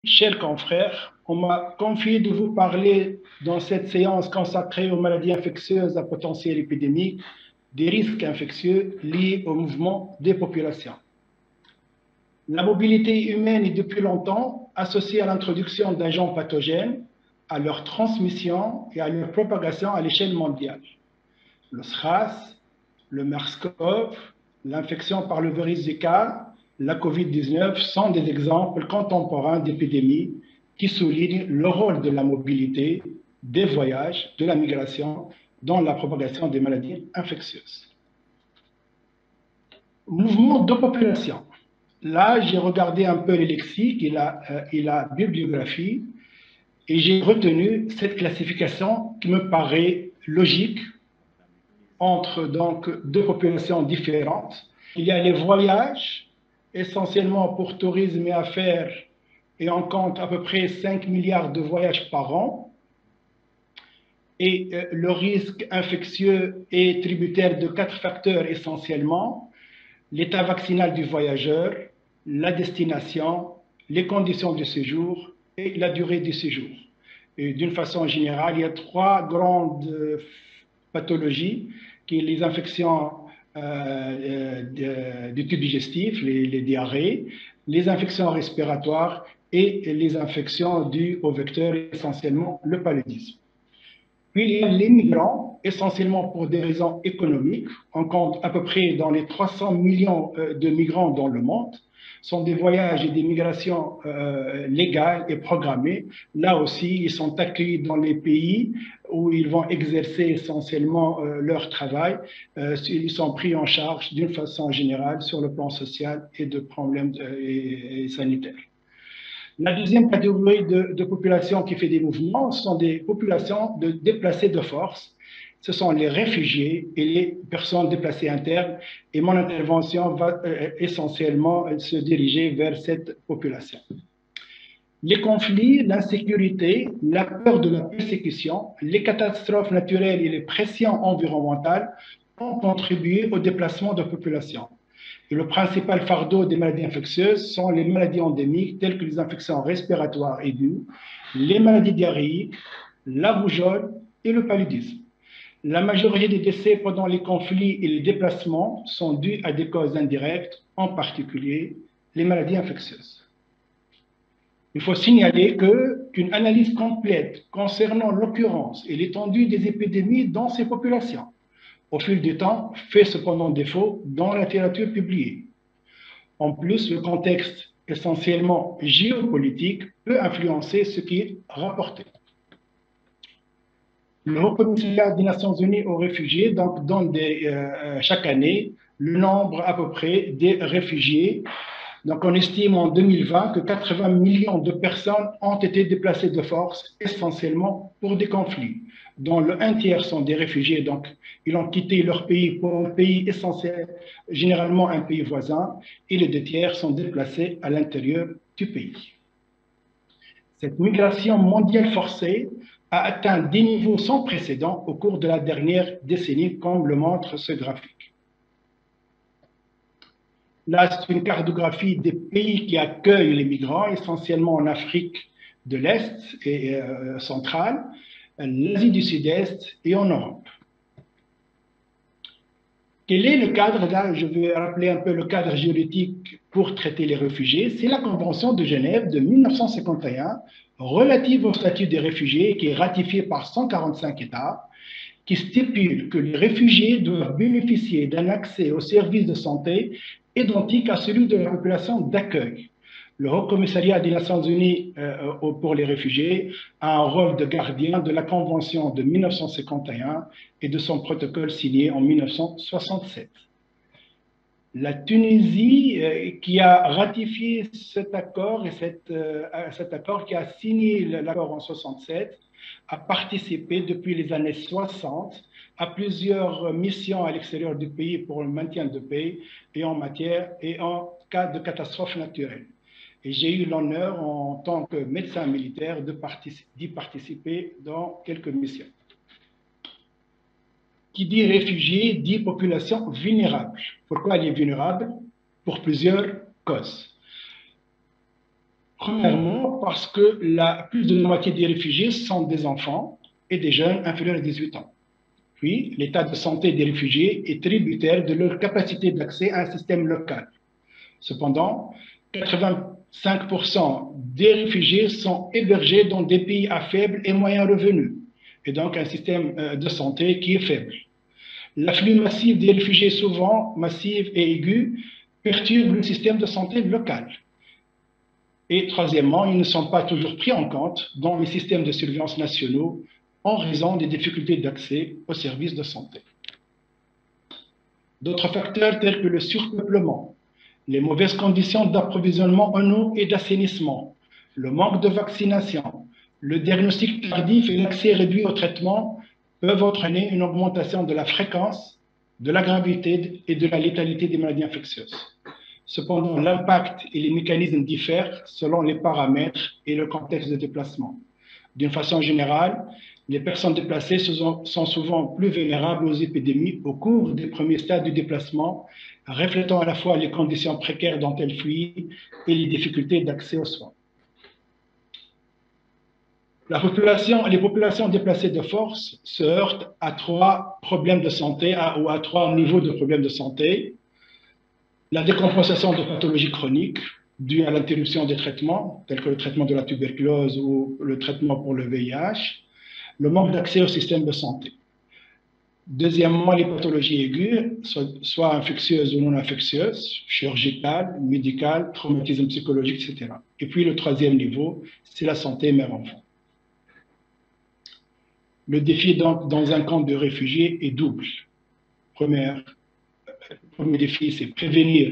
Chers confrères, on m'a confié de vous parler dans cette séance consacrée aux maladies infectieuses à potentiel épidémique des risques infectieux liés au mouvement des populations. La mobilité humaine est depuis longtemps associée à l'introduction d'agents pathogènes, à leur transmission et à leur propagation à l'échelle mondiale. Le SRAS, le MERS-CoV, l'infection par le virus Zika, la COVID-19 sont des exemples contemporains d'épidémies qui soulignent le rôle de la mobilité, des voyages, de la migration dans la propagation des maladies infectieuses. Mouvement de population. Là, j'ai regardé un peu les lexiques et la bibliographie et j'ai retenu cette classification qui me paraît logique entre donc deux populations différentes. Il y a les voyages, essentiellement pour tourisme et affaires, et on compte à peu près 5 milliards de voyages par an. Et le risque infectieux est tributaire de 4 facteurs essentiellement: l'état vaccinal du voyageur, la destination, les conditions de séjour et la durée du séjour. Et d'une façon générale, il y a 3 grandes pathologies qui sont les infections du tube digestif, les diarrhées, les infections respiratoires et les infections dues au vecteur, essentiellement le paludisme. Puis il y a les migrants, essentiellement pour des raisons économiques. On compte à peu près dans les 300 millions de migrants dans le monde. Ce sont des voyages et des migrations légales et programmées. Là aussi, ils sont accueillis dans les pays où ils vont exercer essentiellement leur travail. Ils sont pris en charge d'une façon générale sur le plan social et de problèmes sanitaires. La deuxième catégorie de population qui fait des mouvements, ce sont des populations de déplacés de force. Ce sont les réfugiés et les personnes déplacées internes. Et mon intervention va essentiellement se diriger vers cette population. Les conflits, l'insécurité, la peur de la persécution, les catastrophes naturelles et les pressions environnementales ont contribué au déplacement de populations. Et le principal fardeau des maladies infectieuses sont les maladies endémiques telles que les infections respiratoires aiguës, les maladies diarrhéiques, la rougeole et le paludisme. La majorité des décès pendant les conflits et les déplacements sont dus à des causes indirectes, en particulier les maladies infectieuses. Il faut signaler qu'une analyse complète concernant l'occurrence et l'étendue des épidémies dans ces populations au fil du temps, fait cependant défaut dans la littérature publiée. En plus, le contexte essentiellement géopolitique peut influencer ce qui est rapporté. Le Haut Commissariat des Nations Unies aux réfugiés donc, donne chaque année le nombre à peu près des réfugiés. Donc, on estime en 2020 que 80 millions de personnes ont été déplacées de force, essentiellement pour des conflits, dont le 1/3 sont des réfugiés, donc ils ont quitté leur pays pour un pays essentiel, généralement un pays voisin, et les 2/3 sont déplacés à l'intérieur du pays. Cette migration mondiale forcée a atteint des niveaux sans précédent au cours de la dernière décennie, comme le montre ce graphique. Là, c'est une cartographie des pays qui accueillent les migrants, essentiellement en Afrique de l'Est et centrale, l'Asie du Sud-Est et en Europe. Quel est le cadre? Là, je vais rappeler un peu le cadre juridique pour traiter les réfugiés. C'est la Convention de Genève de 1951 relative au statut des réfugiés qui est ratifiée par 145 États, qui stipule que les réfugiés doivent bénéficier d'un accès aux services de santé identique à celui de la population d'accueil. Le Haut Commissariat des Nations Unies pour les réfugiés a un rôle de gardien de la Convention de 1951 et de son protocole signé en 1967. La Tunisie, qui a ratifié cet accord et cet accord qui a signé l'accord en 1967, a participé depuis les années 60 à plusieurs missions à l'extérieur du pays pour le maintien de paix et en cas de catastrophe naturelle. Et j'ai eu l'honneur, en tant que médecin militaire, d'y participer dans quelques missions. Qui dit réfugié dit population vulnérable. Pourquoi elle est vulnérable? Pour plusieurs causes. Premièrement, parce que plus de la moitié des réfugiés sont des enfants et des jeunes inférieurs à 18 ans. Puis, l'état de santé des réfugiés est tributaire de leur capacité d'accès à un système local. Cependant, 85% des réfugiés sont hébergés dans des pays à faible et moyen revenu, et donc un système de santé qui est faible. L'afflux massif des réfugiés, souvent massif et aigu, perturbe le système de santé local. Et troisièmement, ils ne sont pas toujours pris en compte dans les systèmes de surveillance nationaux en raison des difficultés d'accès aux services de santé. D'autres facteurs tels que le surpeuplement, les mauvaises conditions d'approvisionnement en eau et d'assainissement, le manque de vaccination, le diagnostic tardif et l'accès réduit au traitement peuvent entraîner une augmentation de la fréquence, de la gravité et de la létalité des maladies infectieuses. Cependant, l'impact et les mécanismes diffèrent selon les paramètres et le contexte de déplacement. D'une façon générale, les personnes déplacées sont souvent plus vulnérables aux épidémies au cours des premiers stades du déplacement, reflétant à la fois les conditions précaires dont elles fuient et les difficultés d'accès aux soins. Les populations déplacées de force se heurtent à trois problèmes de santé ou à trois niveaux de problèmes de santé. La décompensation de pathologies chroniques dues à l'interruption des traitements, tels que le traitement de la tuberculose ou le traitement pour le VIH, le manque d'accès au système de santé. Deuxièmement, les pathologies aiguës, soit infectieuses ou non infectieuses, chirurgicales, médicales, traumatisme psychologique, etc. Et puis le troisième niveau, c'est la santé mère-enfant. Le défi donc, dans un camp de réfugiés est double. Le premier défi, c'est prévenir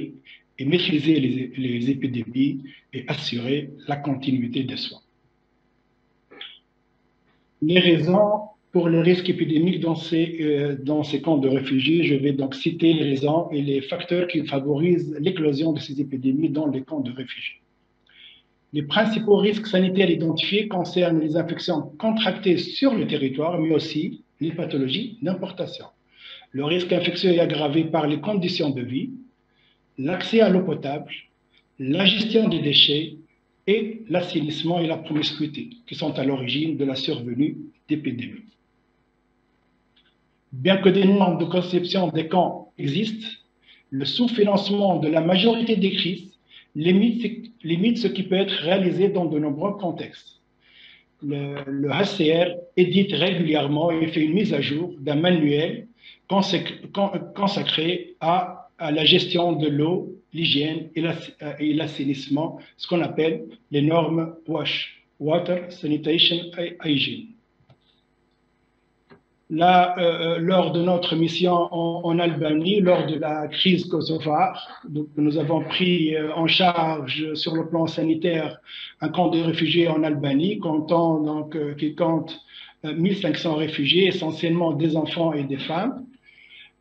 et maîtriser les épidémies et assurer la continuité des soins. Les raisons pour le risque épidémique dans ces camps de réfugiés, je vais donc citer les raisons et les facteurs qui favorisent l'éclosion de ces épidémies dans les camps de réfugiés. Les principaux risques sanitaires identifiés concernent les infections contractées sur le territoire, mais aussi les pathologies d'importation. Le risque infectieux est aggravé par les conditions de vie, l'accès à l'eau potable, la gestion des déchets et l'assainissement et la promiscuité, qui sont à l'origine de la survenue d'épidémies. Bien que des normes de conception des camps existent, le sous-financement de la majorité des crises limite ce qui peut être réalisé dans de nombreux contextes. Le HCR édite régulièrement et fait une mise à jour d'un manuel consacré à la gestion de l'eau, l'hygiène et l'assainissement, ce qu'on appelle les normes WASH, Water, Sanitation and Hygiene. Là, lors de notre mission en Albanie, lors de la crise kosovare, nous avons pris en charge sur le plan sanitaire un camp de réfugiés en Albanie, qui compte 1500 réfugiés, essentiellement des enfants et des femmes.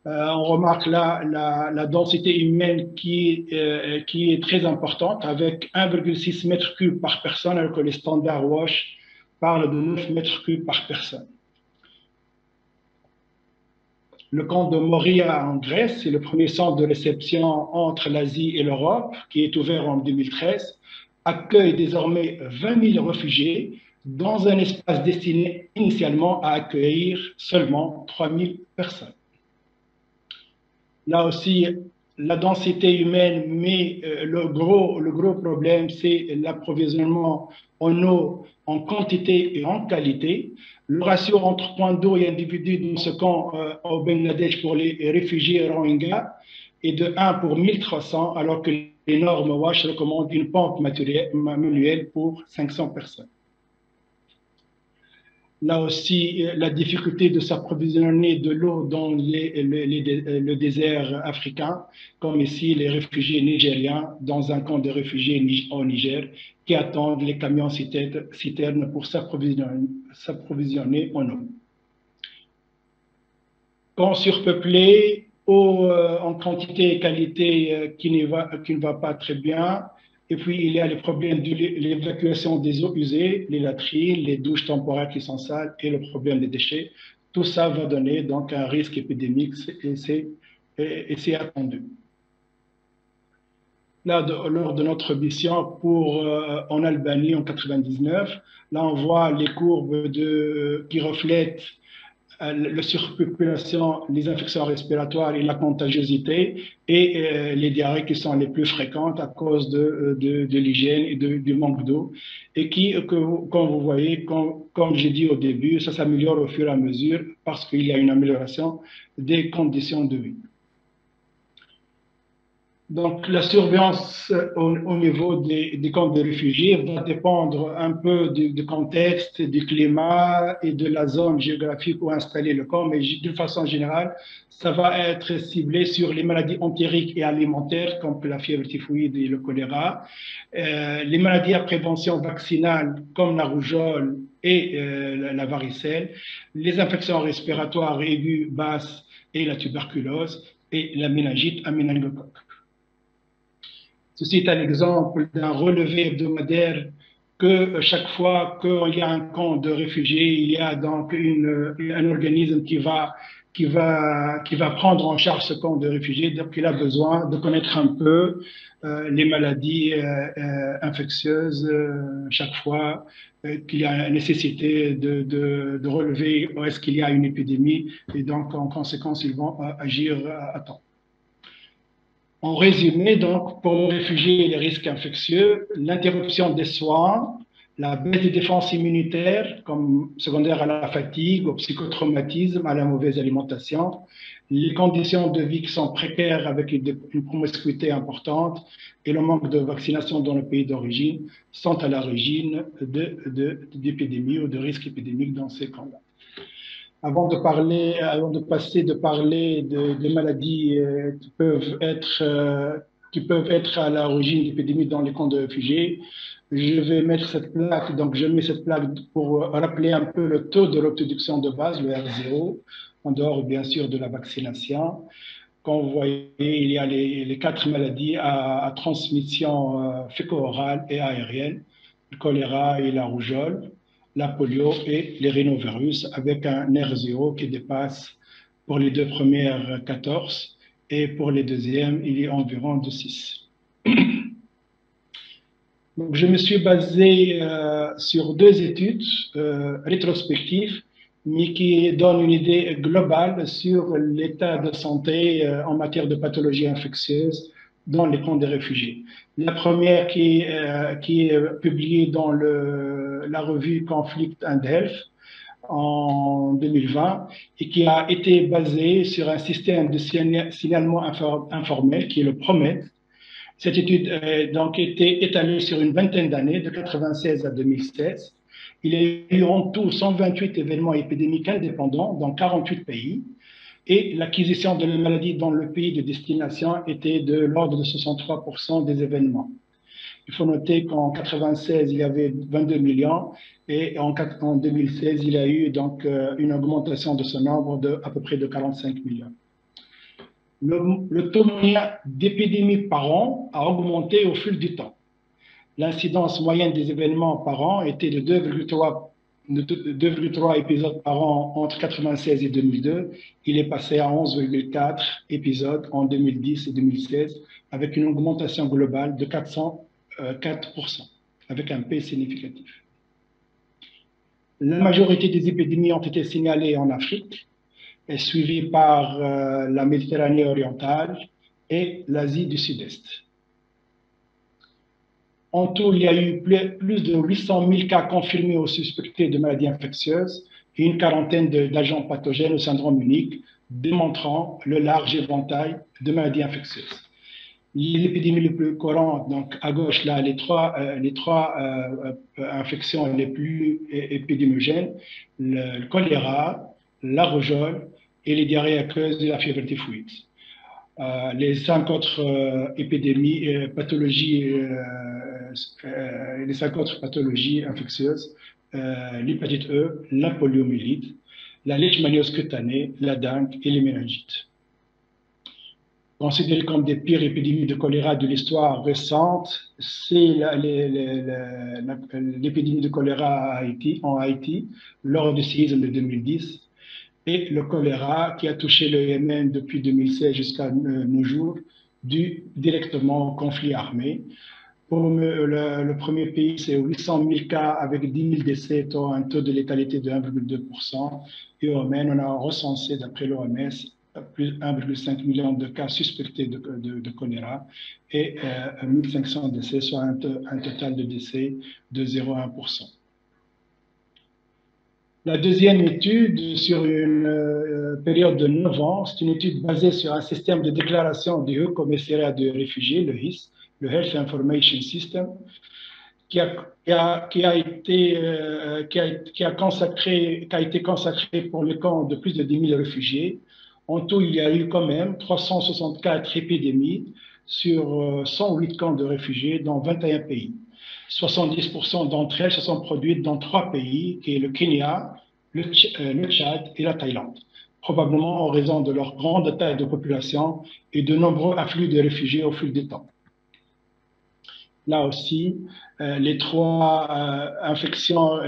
On remarque là la densité humaine qui est très importante, avec 1,6 m3 par personne, alors que les standards WASH parlent de 9 m3 par personne. Le camp de Moria en Grèce, c'est le premier centre de réception entre l'Asie et l'Europe, qui est ouvert en 2013, accueille désormais 20 000 réfugiés dans un espace destiné initialement à accueillir seulement 3 000 personnes. Là aussi, la densité humaine, mais le gros problème, c'est l'approvisionnement en eau en quantité et en qualité. Le ratio entre points d'eau et individus dans ce camp au Bangladesh pour les réfugiés Rohingyas est de 1 pour 1300, alors que les normes WASH recommandent une pompe manuelle pour 500 personnes. Là aussi, la difficulté de s'approvisionner de l'eau dans le désert africain, comme ici les réfugiés nigériens dans un camp de réfugiés au Niger qui attendent les camions citernes pour s'approvisionner en eau. Camp surpeuplé, eau en quantité et qualité qui ne va pas très bien. Et puis, il y a les problèmes de l'évacuation des eaux usées, les latrines, les douches temporaires qui sont sales et le problème des déchets. Tout ça va donner donc un risque épidémique et c'est attendu. là, lors de notre mission en Albanie en 99, là, on voit les courbes qui reflètent la surpopulation, les infections respiratoires et la contagiosité, et les diarrhées qui sont les plus fréquentes à cause de l'hygiène et du manque d'eau, et comme vous voyez, comme j'ai dit au début, ça s'améliore au fur et à mesure parce qu'il y a une amélioration des conditions de vie. Donc, la surveillance au niveau des camps de réfugiés va dépendre un peu du contexte, du climat et de la zone géographique où installer le camp, mais d'une façon générale, ça va être ciblé sur les maladies entériques et alimentaires comme la fièvre typhoïde et le choléra, les maladies à prévention vaccinale comme la rougeole et la varicelle, les infections respiratoires aiguës basses et la tuberculose et la méningite à méningocoque. Ceci est un exemple d'un relevé hebdomadaire que chaque fois qu'il y a un camp de réfugiés, il y a donc un organisme qui va prendre en charge ce camp de réfugiés. Donc, il a besoin de connaître un peu les maladies infectieuses chaque fois qu'il y a nécessité de relever est-ce qu'il y a une épidémie. Et donc, en conséquence, ils vont agir à temps. En résumé, donc, pour les réfugiés et les risques infectieux, l'interruption des soins, la baisse des défenses immunitaires, comme secondaire à la fatigue, au psychotraumatisme, à la mauvaise alimentation, les conditions de vie qui sont précaires avec une promiscuité importante et le manque de vaccination dans le pays d'origine sont à l'origine d'épidémies ou de risques épidémiques dans ces camps-là. Avant de passer de parler des maladies qui peuvent être à l'origine d'épidémies dans les camps de réfugiés, je vais mettre cette plaque. Donc, je mets cette plaque pour rappeler un peu le taux de reproduction de base, le R0, en dehors bien sûr de la vaccination. Comme vous voyez, il y a les 4 maladies à transmission féco-orale et aérienne, le choléra et la rougeole, la polio et les rhinovirus, avec un R0 qui dépasse pour les 2 premières 14 et pour les deuxièmes, il est environ de 6. Donc, je me suis basé sur 2 études rétrospectives, mais qui donnent une idée globale sur l'état de santé en matière de pathologies infectieuses dans les camps des réfugiés. La première qui est publiée dans la revue Conflict and Health en 2020 et qui a été basée sur un système de signalement informel qui est le PROMET. Cette étude a donc été étalée sur une vingtaine d'années, de 1996 à 2016. Il y a eu en tout 128 événements épidémiques indépendants dans 48 pays et l'acquisition de la maladie dans le pays de destination était de l'ordre de 63% des événements. Il faut noter qu'en 1996, il y avait 22 millions et en 2016, il y a eu donc une augmentation de ce nombre à peu près de 45 millions. Le taux moyen d'épidémies par an a augmenté au fil du temps. L'incidence moyenne des événements par an était de 2,3 épisodes par an entre 1996 et 2002. Il est passé à 11,4 épisodes en 2010 et 2016, avec une augmentation globale de 4%, avec un P significatif. La majorité des épidémies ont été signalées en Afrique, suivi par la Méditerranée orientale et l'Asie du Sud-Est. En tout, il y a eu plus de 800 000 cas confirmés ou suspectés de maladies infectieuses et une quarantaine d'agents pathogènes au syndrome unique, démontrant le large éventail de maladies infectieuses. Les épidémies les plus courantes, donc à gauche, là, les trois infections les plus épidémiogènes, le choléra, la rougeole et les diarrhées aqueuses et la fièvre typhoïde. Les 5 autres pathologies infectieuses, l'hépatite E, la poliomyélite, la leishmaniose cutanée, la dengue et les méningites. Considérées comme des pires épidémies de choléra de l'histoire récente, c'est l'épidémie de choléra en Haïti lors du séisme de 2010 et le choléra qui a touché le Yémen depuis 2016 jusqu'à nos jours dus directement au conflit armé. Pour le premier pays, c'est 800 000 cas avec 10 000 décès, un taux de létalité de 1,2%. Et au Yémen, on a recensé, d'après l'OMS, plus de 1,5 million de cas suspectés de choléra et 1500 décès, soit un total de décès de 0,1%. La deuxième étude, sur une période de 9 ans, c'est une étude basée sur un système de déclaration du Haut Commissariat des réfugiés, le HIS, le Health Information System, qui a été consacré pour le camp de plus de 10 000 réfugiés. En tout, il y a eu quand même 364 épidémies sur 108 camps de réfugiés dans 21 pays. 70% d'entre elles se sont produites dans 3 pays, qui est le Kenya, le Tchad et la Thaïlande, probablement en raison de leur grande taille de population et de nombreux afflux de réfugiés au fil du temps. Là aussi, les 3 infections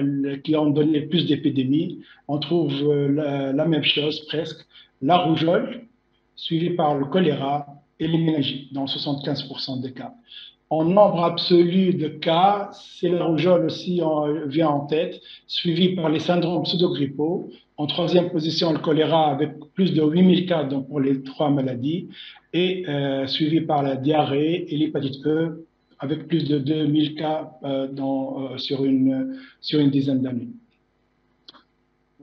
qui ont donné le plus d'épidémies, on trouve la même chose presque, la rougeole, suivie par le choléra et les méningites, dans 75% des cas. En nombre absolu de cas, c'est la rougeole aussi vient en tête, suivi par les syndromes pseudogrippaux. En 3e position, le choléra avec plus de 8000 cas pour les 3 maladies, et suivi par la diarrhée et l'hépatite E, avec plus de 2000 cas sur une dizaine d'années.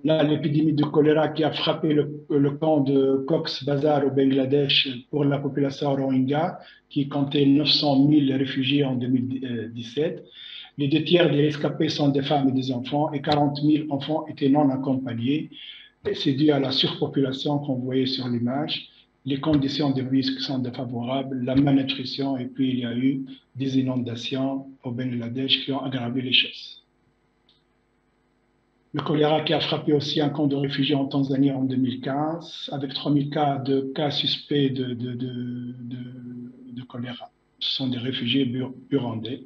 Là, l'épidémie de choléra qui a frappé le camp de Cox's Bazar au Bangladesh pour la population Rohingya, qui comptait 900 000 réfugiés en 2017. Les 2 tiers des rescapés sont des femmes et des enfants, et 40 000 enfants étaient non accompagnés. C'est dû à la surpopulation qu'on voyait sur l'image, les conditions de vie qui sont défavorables, la malnutrition, et puis il y a eu des inondations au Bangladesh qui ont aggravé les choses. Le choléra qui a frappé aussi un camp de réfugiés en Tanzanie en 2015, avec 3000 cas suspects de choléra. Ce sont des réfugiés burundais.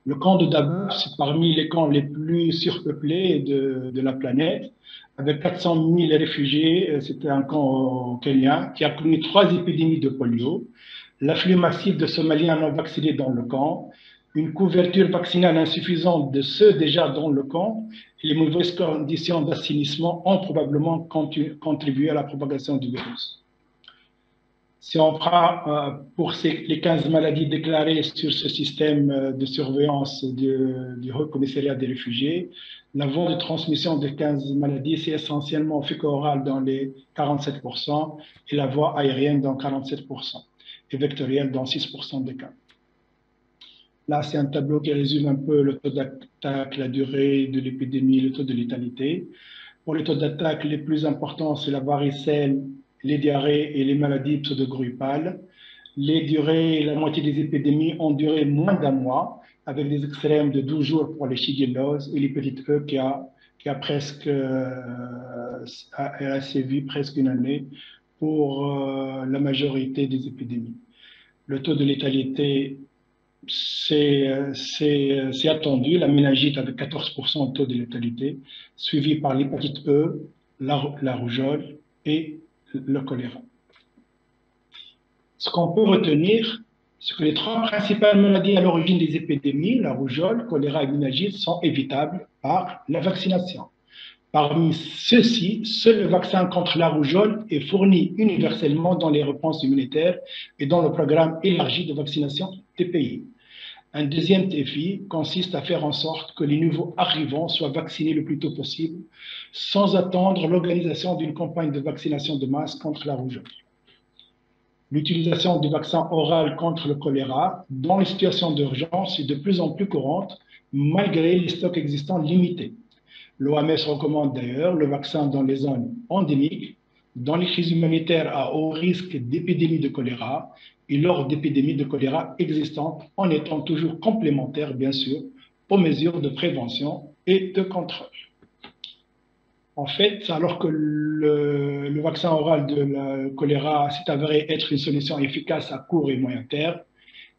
Le camp de Dadaab, c'est parmi les camps les plus surpeuplés de la planète, avec 400 000 réfugiés. C'était un camp au Kenya qui a connu 3 épidémies de polio, l'afflux massif de Somaliens non vaccinés dans le camp, une couverture vaccinale insuffisante de ceux déjà dans le camp, et les mauvaises conditions d'assainissement ont probablement contribué à la propagation du virus. Si on prend pour les 15 maladies déclarées sur ce système de surveillance du Haut Commissariat des réfugiés, la voie de transmission des 15 maladies, c'est essentiellement féco-orale dans les 47% et la voie aérienne dans 47% et vectorielle dans 6% des cas. Là, c'est un tableau qui résume un peu le taux d'attaque, la durée de l'épidémie, le taux de létalité. Pour les taux d'attaque, les plus importants, c'est la varicelle, les diarrhées et les maladies pseudogrippales. Les durées, la moitié des épidémies ont duré moins d'1 mois, avec des extrêmes de 12 jours pour les shigelloses et l'hépatite E qui a presque sévi presque 1 année pour la majorité des épidémies. Le taux de létalité, c'est attendu, la méningite avec 14% de taux de létalité, suivi par l'hépatite E, la rougeole et le choléra. Ce qu'on peut retenir, c'est que les 3 principales maladies à l'origine des épidémies, la rougeole, choléra et méningite, sont évitables par la vaccination. Parmi ceux-ci, seul le vaccin contre la rougeole est fourni universellement dans les réponses immunitaires et dans le programme élargi de vaccination des pays. Un deuxième défi consiste à faire en sorte que les nouveaux arrivants soient vaccinés le plus tôt possible, sans attendre l'organisation d'une campagne de vaccination de masse contre la rougeole. L'utilisation du vaccin oral contre le choléra dans les situations d'urgence est de plus en plus courante, malgré les stocks existants limités. L'OMS recommande d'ailleurs le vaccin dans les zones endémiques, dans les crises humanitaires à haut risque d'épidémie de choléra et lors d'épidémies de choléra existantes, en étant toujours complémentaires, bien sûr, aux mesures de prévention et de contrôle. En fait, alors que le vaccin oral de la choléra s'est avéré être une solution efficace à court et moyen terme,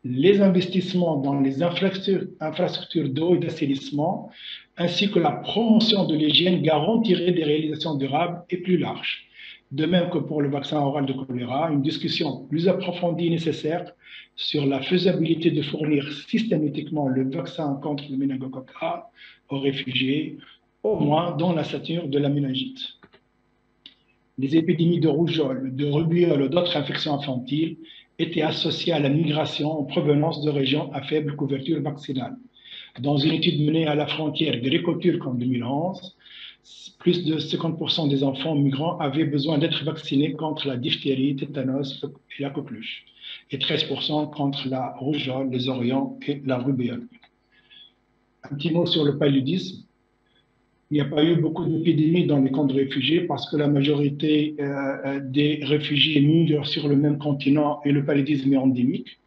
les investissements dans les infrastructures d'eau et d'assainissement, ainsi que la promotion de l'hygiène garantiraient des réalisations durables et plus larges. De même que pour le vaccin oral de choléra, une discussion plus approfondie est nécessaire sur la faisabilité de fournir systématiquement le vaccin contre le méningocoque A aux réfugiés, au moins dans la stature de la méningite. Les épidémies de rougeole, de rubéole ou d'autres infections infantiles étaient associées à la migration en provenance de régions à faible couverture vaccinale. Dans une étude menée à la frontière gréco-turque en 2011, plus de 50% des enfants migrants avaient besoin d'être vaccinés contre la diphtérie, tétanos et la coqueluche, et 13% contre la rougeole, les orients et la rubéole. Un petit mot sur le paludisme. Il n'y a pas eu beaucoup d'épidémies dans les camps de réfugiés parce que la majorité des réfugiés migrent sur le même continent et le paludisme est endémique.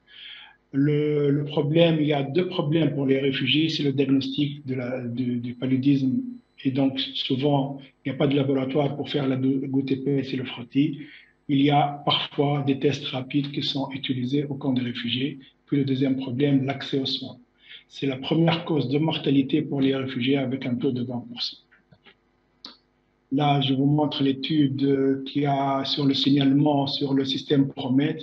Le problème, il y a deux problèmes pour les réfugiés, c'est le diagnostic du paludisme et donc souvent il n'y a pas de laboratoire pour faire la goutte épaisse et le frottis. Il y a parfois des tests rapides qui sont utilisés au camp des réfugiés. Puis le deuxième problème, l'accès aux soins. C'est la première cause de mortalité pour les réfugiés avec un taux de 20%. Là, je vous montre l'étude qu'il y a sur le signalement sur le système Promet.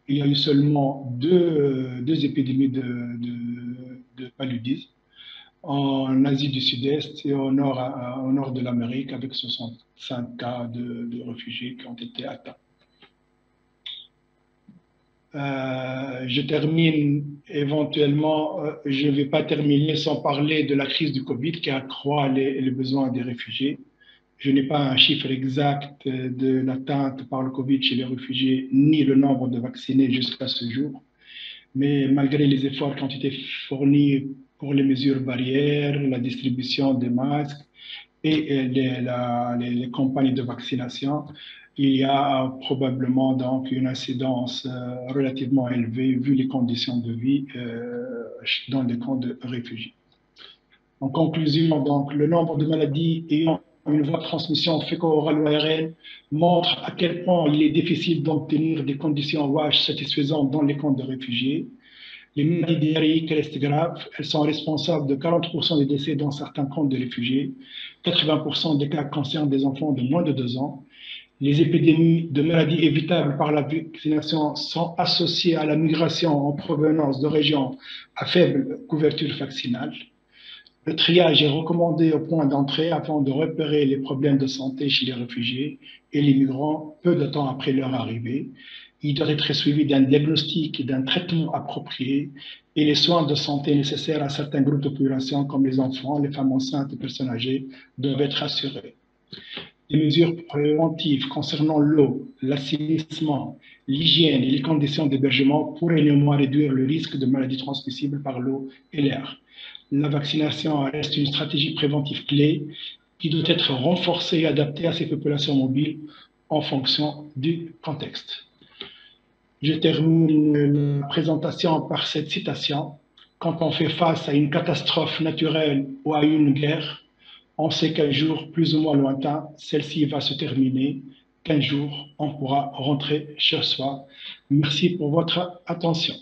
Il y a eu seulement deux épidémies de paludisme en Asie du Sud-Est et au nord de l'Amérique, avec 65 cas de réfugiés qui ont été atteints. Je termine éventuellement, je ne vais pas terminer sans parler de la crise du Covid qui accroît les besoins des réfugiés. Je n'ai pas un chiffre exact de l'atteinte par le Covid chez les réfugiés, ni le nombre de vaccinés jusqu'à ce jour. Mais malgré les efforts qui ont été fournis pour les mesures barrières, la distribution des masques et les campagnes de vaccination, il y a probablement donc une incidence relativement élevée vu les conditions de vie dans les camps de réfugiés. En conclusion, donc, le nombre de maladies ayant une voie de transmission féco-orale ou ARN montre à quel point il est difficile d'obtenir des conditions WASH satisfaisantes dans les camps de réfugiés. Les maladies diarrhéiques restent graves. Elles sont responsables de 40% des décès dans certains camps de réfugiés. 80% des cas concernent des enfants de moins de 2 ans. Les épidémies de maladies évitables par la vaccination sont associées à la migration en provenance de régions à faible couverture vaccinale. Le triage est recommandé au point d'entrée afin de repérer les problèmes de santé chez les réfugiés et les migrants peu de temps après leur arrivée. Il doit être suivi d'un diagnostic et d'un traitement approprié et les soins de santé nécessaires à certains groupes de population comme les enfants, les femmes enceintes et les personnes âgées doivent être assurés. Les mesures préventives concernant l'eau, l'assainissement, l'hygiène et les conditions d'hébergement pourraient néanmoins réduire le risque de maladies transmissibles par l'eau et l'air. La vaccination reste une stratégie préventive clé qui doit être renforcée et adaptée à ces populations mobiles en fonction du contexte. Je termine la présentation par cette citation. Quand on fait face à une catastrophe naturelle ou à une guerre, on sait qu'un jour plus ou moins lointain, celle-ci va se terminer, qu'un jour on pourra rentrer chez soi. Merci pour votre attention.